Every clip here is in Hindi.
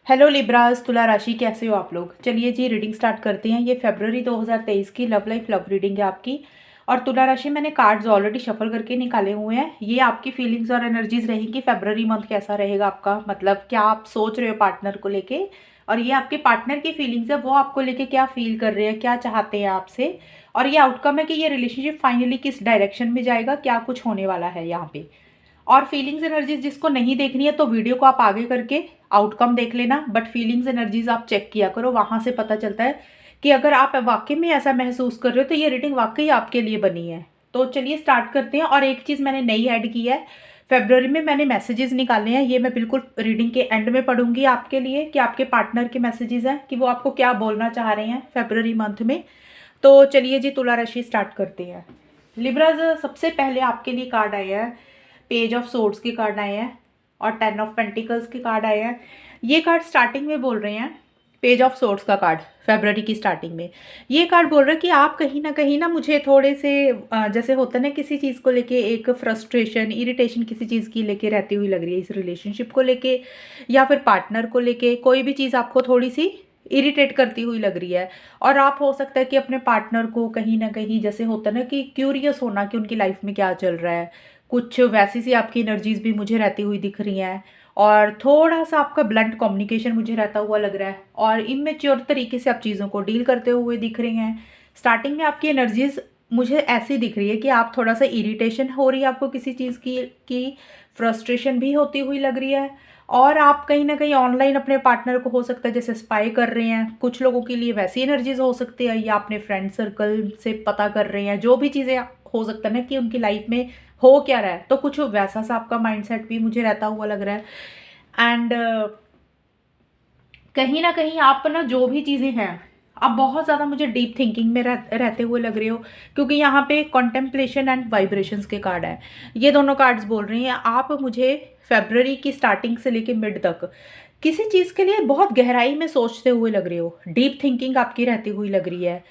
हेलो लिब्रास तुला राशि, कैसे हो आप लोग। चलिए जी रीडिंग स्टार्ट करते हैं। ये फरवरी 2023 की लव लाइफ लव रीडिंग है आपकी। और तुला राशि मैंने कार्ड्स ऑलरेडी शफल करके निकाले हुए हैं। ये आपकी फीलिंग्स और एनर्जीज रहेंगी। फरवरी मंथ कैसा रहेगा आपका, मतलब क्या आप सोच रहे हो पार्टनर को लेके, और ये आपके पार्टनर की फीलिंग्स है, वो आपको लेके क्या फील कर रहे हैं, क्या चाहते हैं आपसे। और ये आउटकम है कि ये रिलेशनशिप फाइनली किस डायरेक्शन में जाएगा, क्या कुछ होने वाला है यहाँ पे। और फीलिंग्स एनर्जीज जिसको नहीं देखनी है तो वीडियो को आप आगे करके आउटकम देख लेना, बट फीलिंग्स एनर्जीज आप चेक किया करो, वहां से पता चलता है कि अगर आप वाकई में ऐसा महसूस कर रहे हो तो ये रीडिंग वाकई आपके लिए बनी है। तो चलिए स्टार्ट करते हैं। और एक चीज़ मैंने नई ऐड की है, फेब्रुअरी में मैंने मैसेजेस निकाले हैं। ये मैं बिल्कुल रीडिंग के एंड में पढ़ूंगी आपके लिए कि आपके पार्टनर के मैसेजेस हैं कि वो आपको क्या बोलना चाह रहे हैं फेब्रुअरी मंथ में। तो चलिए जी तुला राशि स्टार्ट करते हैं। लिब्राज, सबसे पहले आपके लिए कार्ड आया है, पेज ऑफ सोर्ड्स के कार्ड आए हैं और 10 ऑफ पेंटिकल्स के कार्ड आए हैं। ये कार्ड स्टार्टिंग में बोल रहे हैं, पेज ऑफ सोर्ड्स का कार्ड फेब्रुअरी की स्टार्टिंग में ये कार्ड बोल रहे हैं कि आप कहीं ना मुझे थोड़े से जैसे होता है ना, किसी चीज़ को लेके एक फ्रस्ट्रेशन इरिटेशन किसी चीज़ की लेके रहती हुई लग रही है, इस रिलेशनशिप को लेके या फिर पार्टनर को लेके कोई भी चीज़ आपको थोड़ी सी इरिटेट करती हुई लग रही है। और आप हो सकता है कि अपने पार्टनर को कहीं ना कहीं जैसे होता है ना कि क्यूरियस होना कि उनकी लाइफ में क्या चल रहा है, कुछ वैसी सी आपकी एनर्जीज भी मुझे रहती हुई दिख रही हैं। और थोड़ा सा आपका ब्लंट कम्युनिकेशन मुझे रहता हुआ लग रहा है और इमेच्योर तरीके से आप चीज़ों को डील करते हुए दिख रही हैं। स्टार्टिंग में आपकी एनर्जीज मुझे ऐसी दिख रही है कि आप थोड़ा सा इरिटेशन हो रही है आपको किसी चीज़ की फ्रस्ट्रेशन भी होती हुई लग रही है। और आप कहीं ना कहीं ऑनलाइन अपने पार्टनर को हो सकता है जैसे स्पाई कर रहे हैं, कुछ लोगों के लिए वैसी एनर्जीज हो सकती है, या अपने फ्रेंड सर्कल से पता कर रहे हैं, जो भी चीज़ें हो सकता है ना कि उनकी लाइफ में हो क्या रहा है, तो कुछ वैसा सा आपका माइंडसेट भी मुझे रहता हुआ लग रहा है। एंड कहीं ना कहीं आप ना जो भी चीज़ें हैं, आप बहुत ज़्यादा मुझे डीप थिंकिंग में रहते हुए लग रहे हो, क्योंकि यहाँ पे कॉन्टेम्पलेशन एंड वाइब्रेशंस के कार्ड हैं। ये दोनों कार्ड्स बोल रही हैं आप मुझे फेब्रवरी की स्टार्टिंग से लेके मिड तक किसी चीज़ के लिए बहुत गहराई में सोचते हुए लग रहे हो, डीप थिंकिंग आपकी रहती हुई लग रही है।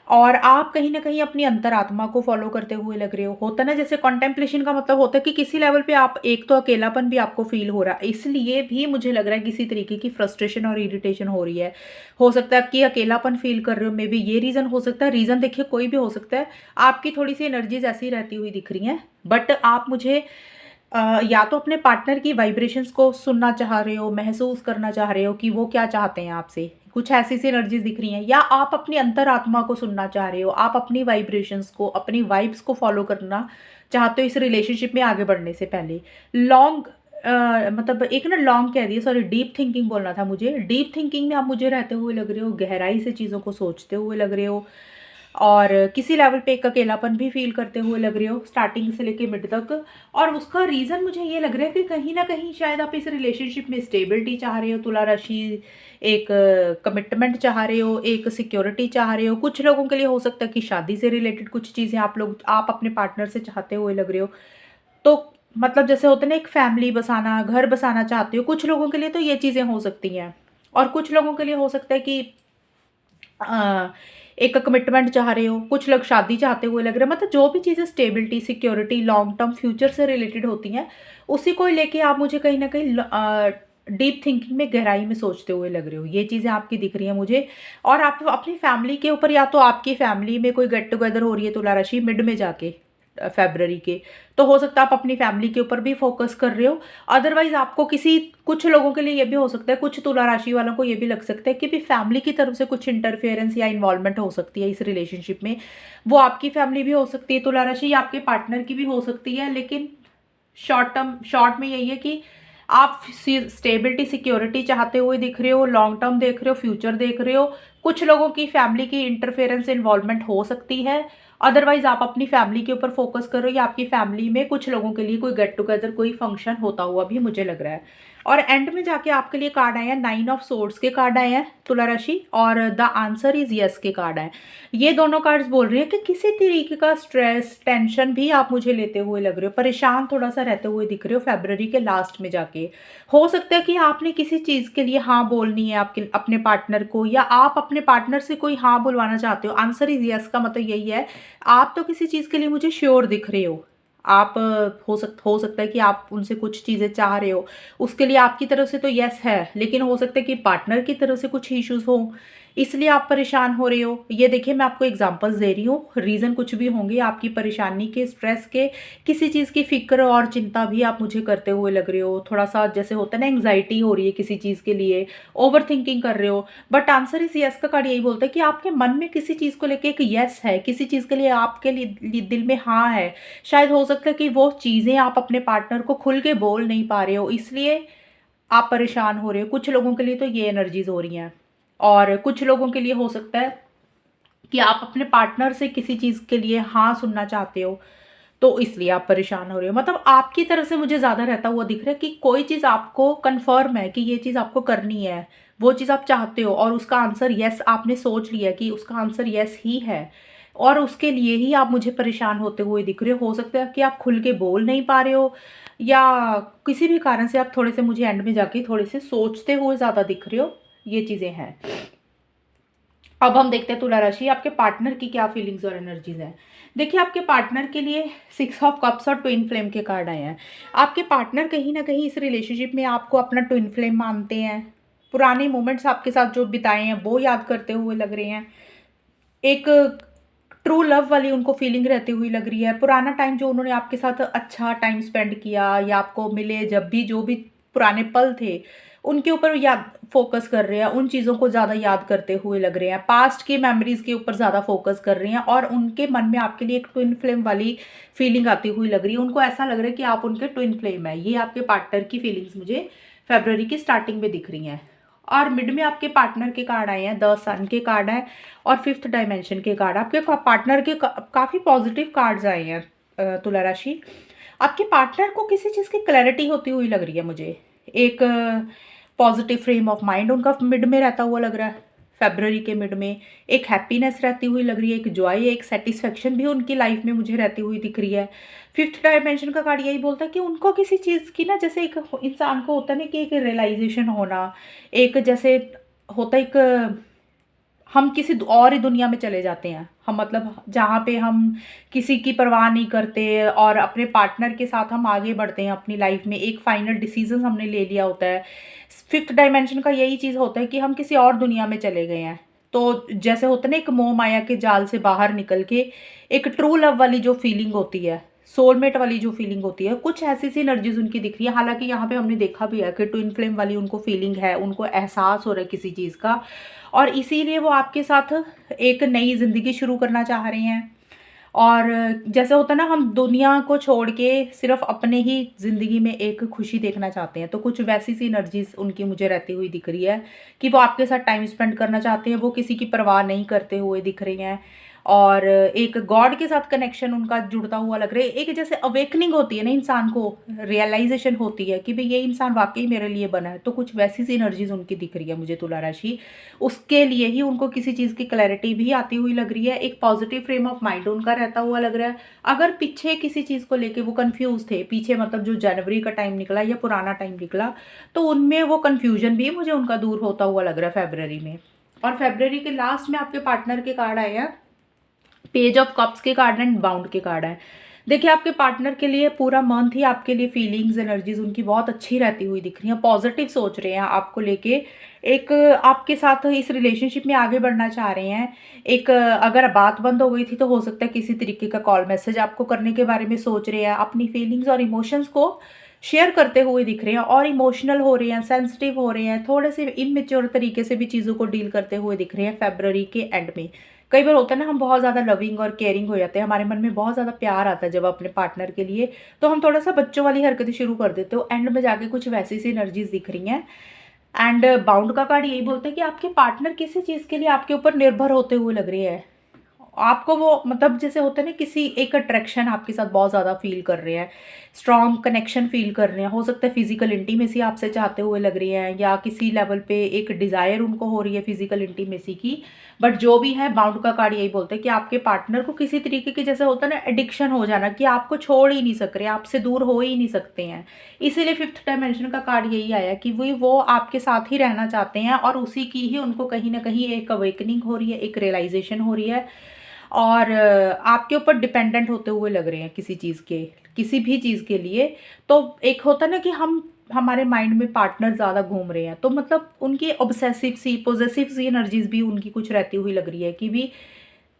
और आप कहीं ना कहीं अपनी अंतरात्मा को फॉलो करते हुए लग रहे हो। होता ना जैसे कॉन्टेम्पलेशन का मतलब होता है कि किसी लेवल पे आप, एक तो अकेलापन भी आपको फील हो रहा है, इसलिए भी मुझे लग रहा है किसी तरीके की फ्रस्ट्रेशन और इरिटेशन हो रही है। हो सकता है कि अकेलापन फील कर रहे हो, मे बी ये रीज़न हो सकता है। रीज़न देखिए कोई भी हो सकता है, आपकी थोड़ी सी एनर्जीज ऐसी रहती हुई दिख रही हैं। बट आप मुझे या तो अपने पार्टनर की वाइब्रेशंस को सुनना चाह रहे हो, महसूस करना चाह रहे हो कि वो क्या चाहते हैं आपसे, कुछ ऐसी सी एनर्जीज दिख रही हैं, या आप अपनी अंतरात्मा को सुनना चाह रहे हो, आप अपनी वाइब्रेशंस को, अपनी वाइब्स को फॉलो करना चाहते हो इस रिलेशनशिप में आगे बढ़ने से पहले। लॉन्ग मतलब एक ना लॉन्ग कह दिए, सॉरी डीप थिंकिंग बोलना था मुझे। डीप थिंकिंग में आप मुझे रहते हुए लग रहे हो, गहराई से चीज़ों को सोचते हुए लग रहे हो, और किसी लेवल पे एक अकेलापन भी फील करते हुए लग रहे हो स्टार्टिंग से लेके मिड तक। और उसका रीज़न मुझे ये लग रहा है कि कहीं ना कहीं शायद आप इस रिलेशनशिप में स्टेबिलिटी चाह रहे हो तुला राशि, एक कमिटमेंट चाह रहे हो, एक सिक्योरिटी चाह रहे हो। कुछ लोगों के लिए हो सकता है कि शादी से रिलेटेड कुछ चीज़ें आप अपने पार्टनर से चाहते हुए लग रहे हो। तो मतलब जैसे होता है ना, एक फैमिली बसाना, घर बसाना चाहते हो, कुछ लोगों के लिए तो ये चीज़ें हो सकती हैं। और कुछ लोगों के लिए हो सकता है कि अ, एक कमिटमेंट चाह रहे हो, कुछ लोग शादी चाहते हुए लग रहे हैं। मतलब जो भी चीज़ें stability, security, long term future से रिलेटेड होती हैं, उसी को लेके आप मुझे कहीं ना कहीं डीप थिंकिंग में गहराई में सोचते हुए लग रहे हो। ये चीज़ें आपकी दिख रही हैं मुझे। और आप अपनी फैमिली के ऊपर, या तो आपकी फैमिली में कोई गेट टुगेदर हो रही है तुला राशि मिड में जाके फेब्रवरी के, तो हो सकता है आप अपनी फैमिली के ऊपर भी फोकस कर रहे हो। अदरवाइज आपको किसी, कुछ लोगों के लिए ये भी हो सकता है, कुछ तुला राशि वालों को ये भी लग सकता है कि भी फैमिली की तरफ से कुछ इंटरफेरेंस या इन्वॉल्वमेंट हो सकती है इस रिलेशनशिप में। वो आपकी फैमिली भी हो सकती है तुला राशि, या आपके पार्टनर की भी हो सकती है। लेकिन शॉर्ट टर्म, शॉर्ट में यही है कि आप स्टेबिलिटी सिक्योरिटी चाहते हुए दिख रहे हो, लॉन्ग टर्म देख रहे हो, फ्यूचर देख रहे हो। कुछ लोगों की फैमिली की इंटरफेरेंस इन्वॉल्वमेंट हो सकती है। अदरवाइज आप अपनी फैमिली के ऊपर फोकस करो, या आपकी फैमिली में कुछ लोगों के लिए कोई गेट टुगेदर, कोई फंक्शन होता हुआ भी मुझे लग रहा है। और एंड में जाके आपके लिए कार्ड आए हैं, 9 ऑफ सोर्ड्स के कार्ड आए हैं तुला राशि, और द आंसर इज यस के कार्ड आए। ये दोनों कार्ड्स बोल रही है कि किसी तरीके का स्ट्रेस, टेंशन भी आप मुझे लेते हुए लग रहे हो, परेशान थोड़ा सा रहते हुए दिख रहे हो फेब्रवरी के लास्ट में जाके। हो सकता है कि आपने किसी चीज़ के लिए हाँ बोलनी है आपके अपने पार्टनर को, या आप अपने पार्टनर से कोई हाँ बुलवाना चाहते हो। आंसर इज यस का मतलब यही है, आप तो किसी चीज़ के लिए मुझे श्योर दिख रहे हो, आप हो सकता है कि आप उनसे कुछ चीज़ें चाह रहे हो, उसके लिए आपकी तरफ से तो यस है, लेकिन हो सकता है कि पार्टनर की तरफ से कुछ इश्यूज़ हों, इसलिए आप परेशान हो रहे हो। ये देखिए मैं आपको एग्ज़ाम्पल्स दे रही हूँ, रीज़न कुछ भी होंगे आपकी परेशानी के, स्ट्रेस के, किसी चीज़ की फ़िक्र और चिंता भी आप मुझे करते हुए लग रहे हो। थोड़ा-सा जैसे होता है ना, एंग्ज़ायटी हो रही है किसी चीज़ के लिए, ओवरथिंकिंग कर रहे हो। बट आंसर इस यस का कार्ड यही बोलता है कि आपके मन में किसी चीज़ को लेके एक यस है, किसी चीज़ के लिए आपके लिए दिल में हाँ है। शायद हो सकता है कि वो चीज़ें आप अपने पार्टनर को खुल के बोल नहीं पा रहे हो, इसलिए आप परेशान हो रहे हो। कुछ लोगों के लिए तो ये एनर्जीज़ हो रही हैं, और कुछ लोगों के लिए हो सकता है कि आप अपने पार्टनर से किसी चीज़ के लिए हाँ सुनना चाहते हो, तो इसलिए आप परेशान हो रहे हो। मतलब आपकी तरफ से मुझे ज़्यादा रहता हुआ दिख रहा है कि कोई चीज़ आपको कन्फर्म है कि ये चीज़ आपको करनी है, वो चीज़ आप चाहते हो, और उसका आंसर येस आपने सोच लिया कि उसका आंसर येस ही है, और उसके लिए ही आप मुझे परेशान होते हुए दिख रहे हो। हो सकता है कि आप खुल के बोल नहीं पा रहे हो, या किसी भी कारण से आप थोड़े से मुझे एंड में जाके थोड़े से सोचते हुए ज़्यादा दिख रहे हो, ये चीज़ें हैं। अब हम देखते हैं तुला राशि, आपके पार्टनर की क्या फीलिंग्स और एनर्जीज हैं। देखिए आपके पार्टनर के लिए 6 ऑफ कप्स और ट्विन फ्लेम के कार्ड आए हैं। आपके पार्टनर कहीं ना कहीं इस रिलेशनशिप में आपको अपना ट्विन फ्लेम मानते हैं, पुराने मोमेंट्स आपके साथ जो बिताए हैं वो याद करते हुए लग रहे हैं। एक ट्रू लव वाली उनको फीलिंग रहती हुई लग रही है। पुराना टाइम जो उन्होंने आपके साथ अच्छा टाइम स्पेंड किया, या आपको मिले जब भी, जो भी पुराने पल थे, उनके ऊपर याद फोकस कर रहे हैं, उन चीज़ों को ज़्यादा याद करते हुए लग रहे हैं, पास्ट की मेमोरीज के ऊपर ज़्यादा फोकस कर रहे हैं, और उनके मन में आपके लिए एक ट्विन फ्लेम वाली फीलिंग आती हुई लग रही है। उनको ऐसा लग रहा है कि आप उनके ट्विन फ्लेम है। ये आपके पार्टनर की फीलिंग्स मुझे फेब्रवरी की स्टार्टिंग में दिख रही हैं। और मिड में आपके पार्टनर के कार्ड आए हैं, 10 सन के कार्ड हैं और 5th डायमेंशन के कार्ड। आपके पार्टनर के काफ़ी पॉजिटिव कार्ड्स आए हैं। तुला राशि, आपके पार्टनर को किसी चीज़ की क्लैरिटी होती हुई लग रही है मुझे। एक पॉजिटिव फ्रेम ऑफ माइंड उनका मिड में रहता हुआ लग रहा है। फेब्रवरी के मिड में एक हैप्पीनेस रहती हुई लग रही है, एक जॉय, एक सेटिस्फेक्शन भी उनकी लाइफ में मुझे रहती हुई दिख रही है। 5th डायमेंशन का कार्ड यही बोलता है कि उनको किसी चीज़ की ना, जैसे एक इंसान को होता है ना कि एक रियलाइजेशन होना, एक जैसे होता है एक, हम किसी और ही दुनिया में चले जाते हैं हम, मतलब जहाँ पे हम किसी की परवाह नहीं करते, और अपने पार्टनर के साथ हम आगे बढ़ते हैं अपनी लाइफ में, एक फाइनल डिसीजन हमने ले लिया होता है। 5th डायमेंशन का यही चीज़ होता है कि हम किसी और दुनिया में चले गए हैं। तो जैसे होता है ना, एक मोह माया के जाल से बाहर निकल के एक ट्रू लव वाली जो फीलिंग होती है, सोलमेट वाली जो फीलिंग होती है, कुछ ऐसी सी एनर्जीज उनकी दिख रही है। हालांकि यहाँ पे हमने देखा भी है कि ट्विन फ्लेम वाली उनको फीलिंग है, उनको एहसास हो रहा है किसी चीज़ का, और इसीलिए वो आपके साथ एक नई ज़िंदगी शुरू करना चाह रहे हैं। और जैसे होता है ना, हम दुनिया को छोड़ के सिर्फ अपने ही ज़िंदगी में एक खुशी देखना चाहते हैं, तो कुछ वैसी सी एनर्जीज उनकी मुझे रहती हुई दिख रही है कि वो आपके साथ टाइम स्पेंड करना चाहते हैं, वो किसी की परवाह नहीं करते हुए दिख रही हैं। और एक गॉड के साथ कनेक्शन उनका जुड़ता हुआ लग रहा है। एक जैसे अवेकनिंग होती है ना इंसान को, रियलाइजेशन होती है कि भाई ये इंसान वाकई मेरे लिए बना है, तो कुछ वैसी सी एनर्जीज उनकी दिख रही है मुझे तुला राशि। उसके लिए ही उनको किसी चीज़ की क्लैरिटी भी आती हुई लग रही है, एक पॉजिटिव फ्रेम ऑफ माइंड उनका रहता हुआ लग रहा है। अगर पीछे किसी चीज़ को लेके वो कंफ्यूज थे, पीछे मतलब जो जनवरी का टाइम निकला या पुराना टाइम निकला, तो उनमें वो कन्फ्यूजन भी मुझे उनका दूर होता हुआ लग रहा है फेब्रवरी में। और फेब्रवरी के लास्ट में आपके पार्टनर के कार्ड आए हैं, पेज ऑफ कप्स के कार्ड एंड बाउंड के कार्ड है। देखिए आपके पार्टनर के लिए पूरा मंथ ही आपके लिए फीलिंग्स एनर्जीज उनकी बहुत अच्छी रहती हुई दिख रही हैं, पॉजिटिव सोच रहे हैं आपको लेके, एक आपके साथ इस रिलेशनशिप में आगे बढ़ना चाह रहे हैं। एक अगर बात बंद हो गई थी तो हो सकता है किसी तरीके का कॉल मैसेज आपको करने के बारे में सोच रहे हैं, अपनी फीलिंग्स और इमोशंस को शेयर करते हुए दिख रहे हैं, और इमोशनल हो रहे हैं, सेंसिटिव हो रहे हैं, थोड़े से इमेच्योर तरीके से भी चीज़ों को डील करते हुए दिख रहे हैं फेब्रवरी के एंड में। कई बार होता है ना, हम बहुत ज़्यादा लविंग और केयरिंग हो जाते हैं, हमारे मन में बहुत ज़्यादा प्यार आता है जब अपने पार्टनर के लिए, तो हम थोड़ा सा बच्चों वाली हरकतें शुरू कर देते हो, एंड में जाके कुछ वैसी सी एनर्जीज दिख रही हैं। एंड बाउंड का कार्ड यही बोलता है कि आपके पार्टनर किसी चीज़ के लिए आपके ऊपर निर्भर होते हुए लग रहे हैं। आपको वो मतलब जैसे होता है ना, किसी एक अट्रैक्शन आपके साथ बहुत ज़्यादा फील कर रहे हैं, स्ट्रॉन्ग कनेक्शन फील कर रहे हैं, हो सकता है फिजिकल इंटीमेसी आपसे चाहते हुए लग रही है, या किसी लेवल पे एक डिज़ायर उनको हो रही है फिजिकल इंटीमेसी की। बट जो भी है, बाउंड का कार्ड यही बोलता है कि आपके पार्टनर को किसी तरीके की, जैसे होता है ना, एडिक्शन हो जाना, कि आपको छोड़ ही नहीं सक रहे, आपसे दूर हो ही नहीं सकते हैं। इसीलिए 5th डायमेंशन का कार्ड यही आया कि वो आपके साथ ही रहना चाहते हैं, और उसी की ही उनको कहीं ना कहीं एक अवेकनिंग हो रही है, एक रियलाइजेशन हो रही है। और आपके ऊपर डिपेंडेंट होते हुए लग रहे हैं किसी चीज़ के, किसी भी चीज़ के लिए। तो एक होता है ना कि हमारे माइंड में पार्टनर ज़्यादा घूम रहे हैं, तो मतलब उनकी ऑब्सेसिव सी पॉजेसिव सी एनर्जीज भी उनकी कुछ रहती हुई लग रही है कि भी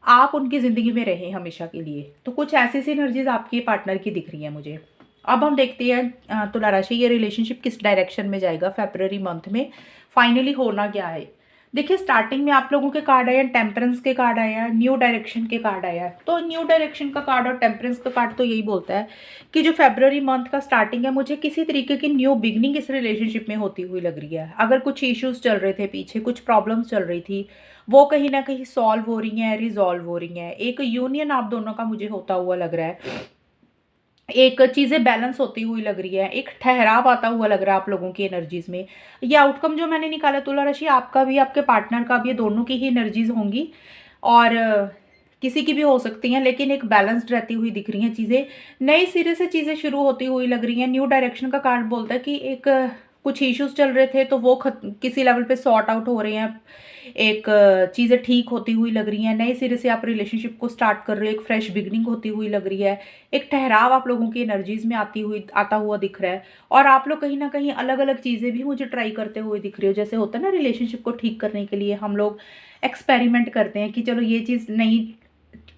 आप उनकी ज़िंदगी में रहें हमेशा के लिए। तो कुछ ऐसी सी एनर्जीज आपकी पार्टनर की दिख रही है मुझे। अब हम देखते हैं तुला राशि, ये रिलेशनशिप किस डायरेक्शन में जाएगा फरवरी मंथ में, फाइनली होना क्या है। देखिए, स्टार्टिंग में आप लोगों के कार्ड आया, टेम्परेंस के कार्ड आया, न्यू डायरेक्शन के कार्ड आया। तो न्यू डायरेक्शन का कार्ड और टेम्परेंस का कार्ड तो यही बोलता है कि जो फरवरी मंथ का स्टार्टिंग है, मुझे किसी तरीके की न्यू बिगनिंग इस रिलेशनशिप में होती हुई लग रही है। अगर कुछ इश्यूज चल रहे थे पीछे, कुछ प्रॉब्लम्स चल रही थी, वो कहीं ना कहीं सॉल्व हो रही हैं, रिजॉल्व हो रही हैं। एक यूनियन आप दोनों का मुझे होता हुआ लग रहा है, एक चीज़ें बैलेंस होती हुई लग रही है, एक ठहराव आता हुआ लग रहा है आप लोगों की एनर्जीज में। ये आउटकम जो मैंने निकाला तुला राशि, आपका भी आपके पार्टनर का भी, ये दोनों की ही एनर्जीज होंगी और किसी की भी हो सकती हैं, लेकिन एक बैलेंस्ड रहती हुई दिख रही हैं चीज़ें। नए सिरे से चीज़ें शुरू होती हुई लग रही हैं। न्यू डायरेक्शन का कार्ड बोलता है कि एक कुछ इश्यूज चल रहे थे तो वो किसी लेवल पे सॉर्ट आउट हो रहे हैं, एक चीज़ें ठीक होती हुई लग रही हैं। नए सिरे से आप रिलेशनशिप को स्टार्ट कर रहे हो, एक फ्रेश बिगनिंग होती हुई लग रही है। एक ठहराव आप लोगों की एनर्जीज में आता हुआ दिख रहा है। और आप लोग कहीं ना कहीं अलग अलग चीज़ें भी मुझे ट्राई करते हुए दिख रही हो। जैसे होता है ना, रिलेशनशिप को ठीक करने के लिए हम लोग एक्सपेरिमेंट करते हैं कि चलो ये चीज़ नहीं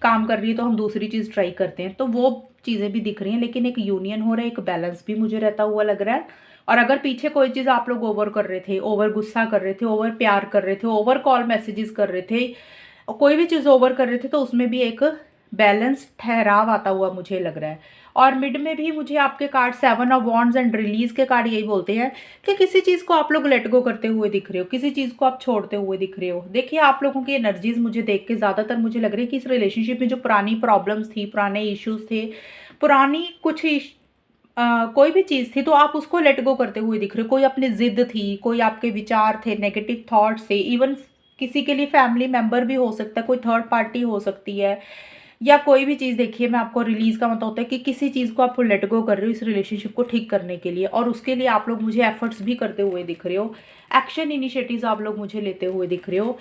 काम कर रही है तो हम दूसरी चीज़ ट्राई करते हैं, तो वो चीज़ें भी दिख रही हैं। लेकिन एक यूनियन हो रहा है, एक बैलेंस भी मुझे रहता हुआ लग रहा है। और अगर पीछे कोई चीज़ आप लोग ओवर कर रहे थे, ओवर गुस्सा कर रहे थे, ओवर प्यार कर रहे थे, ओवर कॉल मैसेजेस कर रहे थे, कोई भी चीज़ ओवर कर रहे थे, तो उसमें भी एक बैलेंस ठहराव आता हुआ मुझे लग रहा है। और मिड में भी मुझे आपके card 7 of wands and release के कार्ड यही बोलते हैं कि किसी चीज़ को आप लोग लेट गो करते हुए दिख रहे हो, किसी चीज़ को आप छोड़ते हुए दिख रहे हो। देखिए, आप लोगों की एनर्जीज मुझे देख के ज़्यादातर मुझे लग रही है कि इस रिलेशनशिप में जो पुरानी प्रॉब्लम्स थी, पुराने इश्यूज थे, पुरानी कुछ कोई भी चीज़ थी, तो आप उसको लेट गो करते हुए दिख रहे हो। कोई अपनी जिद थी, कोई आपके विचार थे, नेगेटिव थॉट्स थे, इवन किसी के लिए फैमिली मेंबर भी हो सकता है, कोई थर्ड पार्टी हो सकती है, या कोई भी चीज़। देखिए, मैं आपको रिलीज का मतलब होता है कि किसी चीज़ को आप लेट गो कर रहे हो इस रिलेशनशिप को ठीक करने के लिए, और उसके लिए आप लोग मुझे एफर्ट्स भी करते हुए दिख रहे हो। एक्शन इनिशिएटिव्स आप लोग मुझे लेते हुए दिख रहे हो।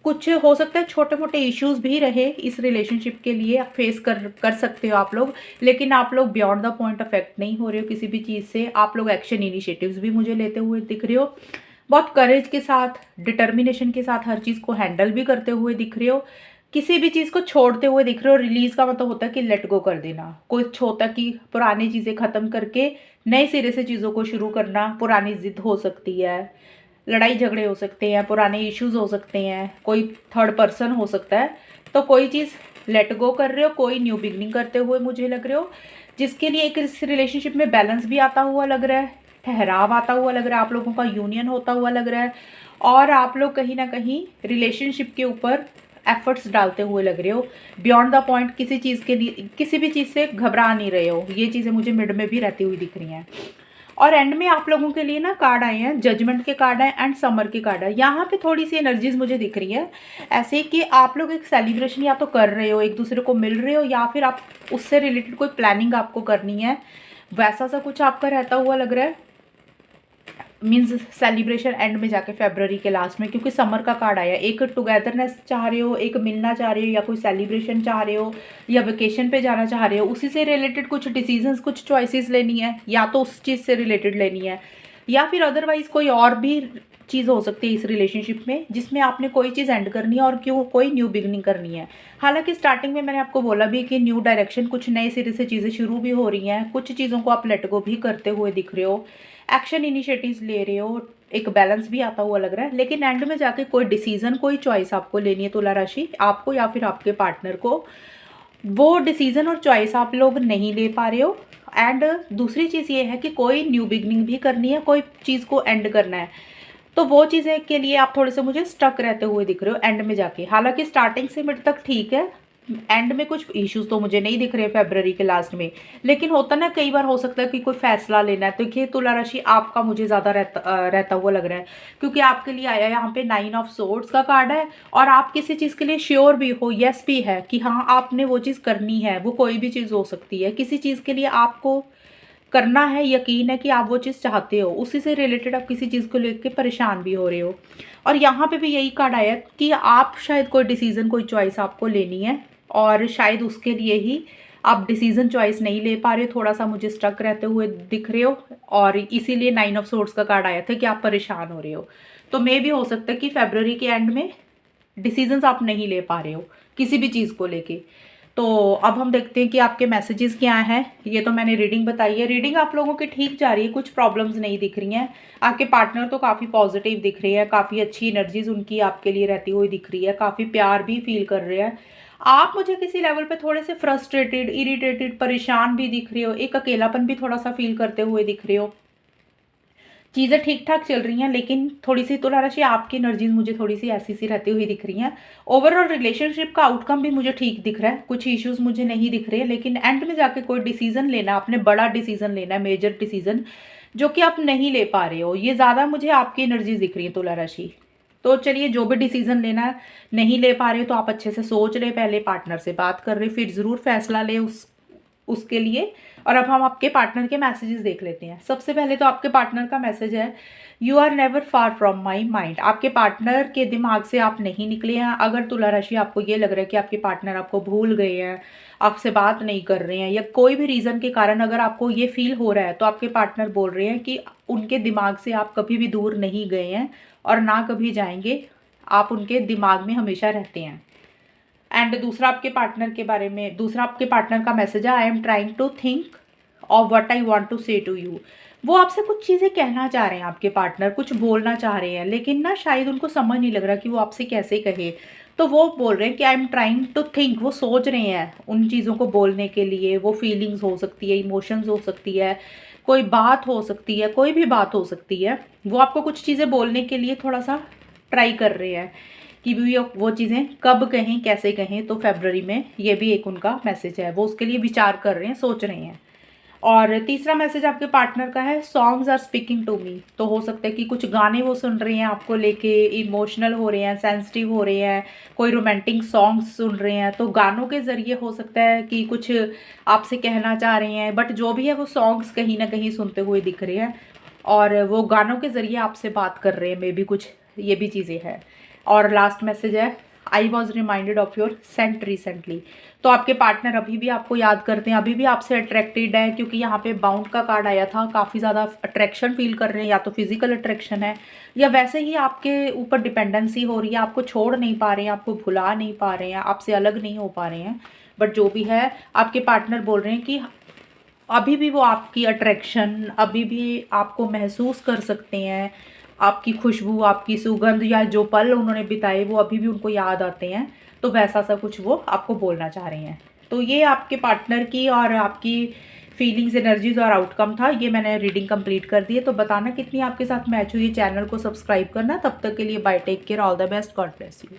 कुछ हो सकता है छोटे मोटे इश्यूज भी रहे इस रिलेशनशिप के लिए, फेस कर सकते हो आप लोग, लेकिन आप लोग बियॉन्ड द पॉइंट अफेक्ट नहीं हो रहे हो किसी भी चीज़ से। आप लोग एक्शन इनिशिएटिव्स भी मुझे लेते हुए दिख रहे हो। बहुत करेज के साथ, डिटर्मिनेशन के साथ हर चीज़ को हैंडल भी करते हुए दिख रहे हो। किसी भी चीज़ को छोड़ते हुए दिख रहे हो। रिलीज का मतलब होता है कि लेट गो कर देना। कुछ होता है कि पुरानी चीज़ें ख़त्म करके नए सिरे से चीज़ों को शुरू करना। पुरानी जिद हो सकती है, लड़ाई झगड़े हो सकते हैं, पुराने इश्यूज हो सकते हैं, कोई थर्ड पर्सन हो सकता है। तो कोई चीज़ लेट गो कर रहे हो, कोई न्यू बिगनिंग करते हुए मुझे लग रहे हो, जिसके लिए एक इस रिलेशनशिप में बैलेंस भी आता हुआ लग रहा है, ठहराव आता हुआ लग रहा है, आप लोगों का यूनियन होता हुआ लग रहा है। और आप लोग कहीं ना कहीं रिलेशनशिप के ऊपर एफर्ट्स डालते हुए लग रहे हो। बियॉन्ड द पॉइंट किसी चीज़ के लिए, किसी भी चीज़ से घबरा नहीं रहे हो। ये चीज़ें मुझे मिड में भी रहती हुई दिख रही हैं। और एंड में आप लोगों के लिए ना कार्ड आए हैं, जजमेंट के कार्ड हैं एंड समर के कार्ड है। यहाँ पे थोड़ी सी एनर्जीज मुझे दिख रही है ऐसे कि आप लोग एक सेलिब्रेशन या तो कर रहे हो, एक दूसरे को मिल रहे हो, या फिर आप उससे रिलेटेड कोई प्लानिंग आपको करनी है, वैसा सा कुछ आपका रहता हुआ लग रहा है। मीन्स सेलिब्रेशन एंड में जाके फरवरी के लास्ट में, क्योंकि समर का कार्ड आया। एक टुगेदरनेस चाह रहे हो, एक मिलना चाह रहे हो, या कोई सेलिब्रेशन चाह रहे हो, या वेकेशन पे जाना चाह रहे हो, उसी से रिलेटेड कुछ डिसीजंस, कुछ चॉइसेस लेनी है, या तो उस चीज़ से रिलेटेड लेनी है, या फिर अदरवाइज कोई और भी चीज़ हो सकती है इस रिलेशनशिप में जिसमें आपने कोई चीज़ एंड करनी है और क्यों कोई न्यू बिगनिंग करनी है। हालांकि स्टार्टिंग में मैंने आपको बोला भी कि न्यू डायरेक्शन, कुछ नए सिरे से चीज़ें शुरू भी हो रही हैं, कुछ चीज़ों को आप लेट गो भी करते हुए दिख रहे हो, एक्शन इनिशिएटिव्स ले रहे हो, एक बैलेंस भी आता हुआ लग रहा है। लेकिन एंड में जाके कोई डिसीजन, कोई चॉइस आपको लेनी है तुला राशि, आपको या फिर आपके पार्टनर को, वो डिसीजन और चॉइस आप लोग नहीं ले पा रहे हो। एंड दूसरी चीज़ ये है कि कोई न्यू बिगनिंग भी करनी है, कोई चीज़ को एंड करना है, तो वो चीज़ें के लिए आप थोड़े से मुझे स्टक रहते हुए दिख रहे हो एंड में जाके। हालांकि स्टार्टिंग से मिड तक ठीक है, एंड में कुछ इश्यूज तो मुझे नहीं दिख रहे फरवरी के लास्ट में। लेकिन होता ना, कई बार हो सकता है कि कोई फैसला लेना है, तो ये तुला राशि आपका मुझे ज़्यादा रहता हुआ लग रहा है, क्योंकि आपके लिए आया यहाँ पे 9 ऑफ सोर्ड्स का कार्ड है, और आप किसी चीज़ के लिए श्योर भी हो, यस भी है कि हाँ आपने वो चीज़ करनी है। वो कोई भी चीज़ हो सकती है, किसी चीज़ के लिए आपको करना है, यकीन है कि आप वो चीज़ चाहते हो, उसी से रिलेटेड आप किसी चीज़ को लेकर परेशान भी हो रहे हो। और यहाँ पे भी यही कार्ड आया कि आप शायद कोई डिसीजन, कोई चॉइस आपको लेनी है, और शायद उसके लिए ही आप डिसीजन चॉइस नहीं ले पा रहे हो, थोड़ा सा मुझे स्टक रहते हुए दिख रहे हो, और इसीलिए 9 ऑफ सोर्ड्स का कार्ड आया था कि आप परेशान हो रहे हो। तो मे भी हो सकता है कि फरवरी के एंड में डिसीजंस आप नहीं ले पा रहे हो किसी भी चीज़ को लेके। तो अब हम देखते हैं कि आपके मैसेजेस क्या हैं। ये तो मैंने रीडिंग बताई है, रीडिंग आप लोगों की ठीक जा रही है, कुछ प्रॉब्लम्स नहीं दिख रही हैं। आपके पार्टनर तो काफ़ी पॉजिटिव दिख रहे हैं, काफ़ी अच्छी एनर्जीज उनकी आपके लिए रहती हुई दिख रही है, काफ़ी प्यार भी फील कर रहे हैं। आप मुझे किसी लेवल पे थोड़े से फ्रस्ट्रेटेड, इरिटेटेड, परेशान भी दिख रहे हो, एक अकेलापन भी थोड़ा सा फील करते हुए दिख रहे हो। चीज़ें ठीक ठाक चल रही हैं, लेकिन थोड़ी सी तुला राशि आपकी एनर्जीज मुझे थोड़ी सी ऐसी सी रहती हुई दिख रही हैं। ओवरऑल रिलेशनशिप का आउटकम भी मुझे ठीक दिख रहा है, कुछ इश्यूज मुझे नहीं दिख रहे, लेकिन एंड में जाके कोई डिसीजन लेना, आपने बड़ा डिसीजन लेना है, मेजर डिसीजन, जो कि आप नहीं ले पा रहे हो। ये ज़्यादा मुझे आपकी एनर्जीज दिख रही है तुला राशि। तो चलिए, जो भी डिसीजन लेना है, नहीं ले पा रहे हो तो आप अच्छे से सोच रहे, पहले पार्टनर से बात कर रहे, फिर ज़रूर फैसला ले उसके लिए। और अब हम आपके पार्टनर के मैसेजेस देख लेते हैं। सबसे पहले तो आपके पार्टनर का मैसेज है, you are never far from my mind. आपके पार्टनर के दिमाग से आप नहीं निकले हैं। अगर तुला राशि आपको ये लग रहा है कि आपके पार्टनर आपको भूल गए हैं, आपसे बात नहीं कर रहे हैं, या कोई भी रीज़न के कारण अगर आपको ये फील हो रहा है, तो आपके पार्टनर बोल रहे हैं कि उनके दिमाग से आप कभी भी दूर नहीं गए हैं और ना कभी जाएंगे, आप उनके दिमाग में हमेशा रहते हैं। एंड दूसरा आपके पार्टनर के बारे में, दूसरा आपके पार्टनर का मैसेज है, I am trying to think of what I want to say to you. वो आपसे कुछ चीज़ें कहना चाह रहे हैं, आपके पार्टनर कुछ बोलना चाह रहे हैं, लेकिन ना शायद उनको समझ नहीं लग रहा कि वो आपसे कैसे कहे। तो वो बोल रहे हैं कि I am trying to think, वो सोच रहे हैं उन चीज़ों को बोलने के लिए। वो फीलिंग्स हो सकती है, इमोशंस हो सकती है, कोई बात हो सकती है, कोई भी बात हो सकती है। वो आपको कुछ चीज़ें बोलने के लिए थोड़ा सा ट्राई कर रहे हैं कि भी वो चीज़ें कब कहें, कैसे कहें। तो फरवरी में ये भी एक उनका मैसेज है, वो उसके लिए विचार कर रहे हैं, सोच रहे हैं। और तीसरा मैसेज आपके पार्टनर का है, songs are speaking to me. तो हो सकता है कि कुछ गाने वो सुन रहे हैं आपको लेके, इमोशनल हो रहे हैं, सेंसिटिव हो रहे हैं, कोई रोमांटिक सॉन्ग्स सुन रहे हैं। तो गानों के ज़रिए हो सकता है कि कुछ आपसे कहना चाह रहे हैं, बट जो भी है वो सॉन्ग्स कहीं ना कहीं सुनते हुए दिख रहे हैं, और वो गानों के ज़रिए आपसे बात कर रहे हैं, मे बी कुछ ये भी चीज़ें हैं। और लास्ट मैसेज है, I was reminded of your scent recently. तो आपके पार्टनर अभी भी आपको याद करते हैं, अभी भी आपसे अट्रैक्टेड है, क्योंकि यहाँ पे बाउंड का कार्ड आया था। काफ़ी ज़्यादा अट्रैक्शन फील कर रहे हैं, या तो फिजिकल अट्रैक्शन है, या वैसे ही आपके ऊपर डिपेंडेंसी हो रही है, आपको छोड़ नहीं पा रहे हैं, आपको भुला नहीं पा रहे हैं, आपसे अलग नहीं हो पा रहे हैं। बट जो भी है, आपके पार्टनर बोल रहे हैं कि अभी भी वो आपकी अट्रैक्शन, अभी भी आपको महसूस कर सकते हैं, आपकी खुशबू, आपकी सुगंध, या जो पल उन्होंने बिताए वो अभी भी उनको याद आते हैं। तो वैसा सा कुछ वो आपको बोलना चाह रहे हैं। तो ये आपके पार्टनर की और आपकी फीलिंग्स, एनर्जीज और आउटकम था। ये मैंने रीडिंग कंप्लीट कर दी है। तो बताना कितनी आपके साथ मैच हुई, चैनल को सब्सक्राइब करना। तब तक के लिए bye, take care, all the best, God bless you.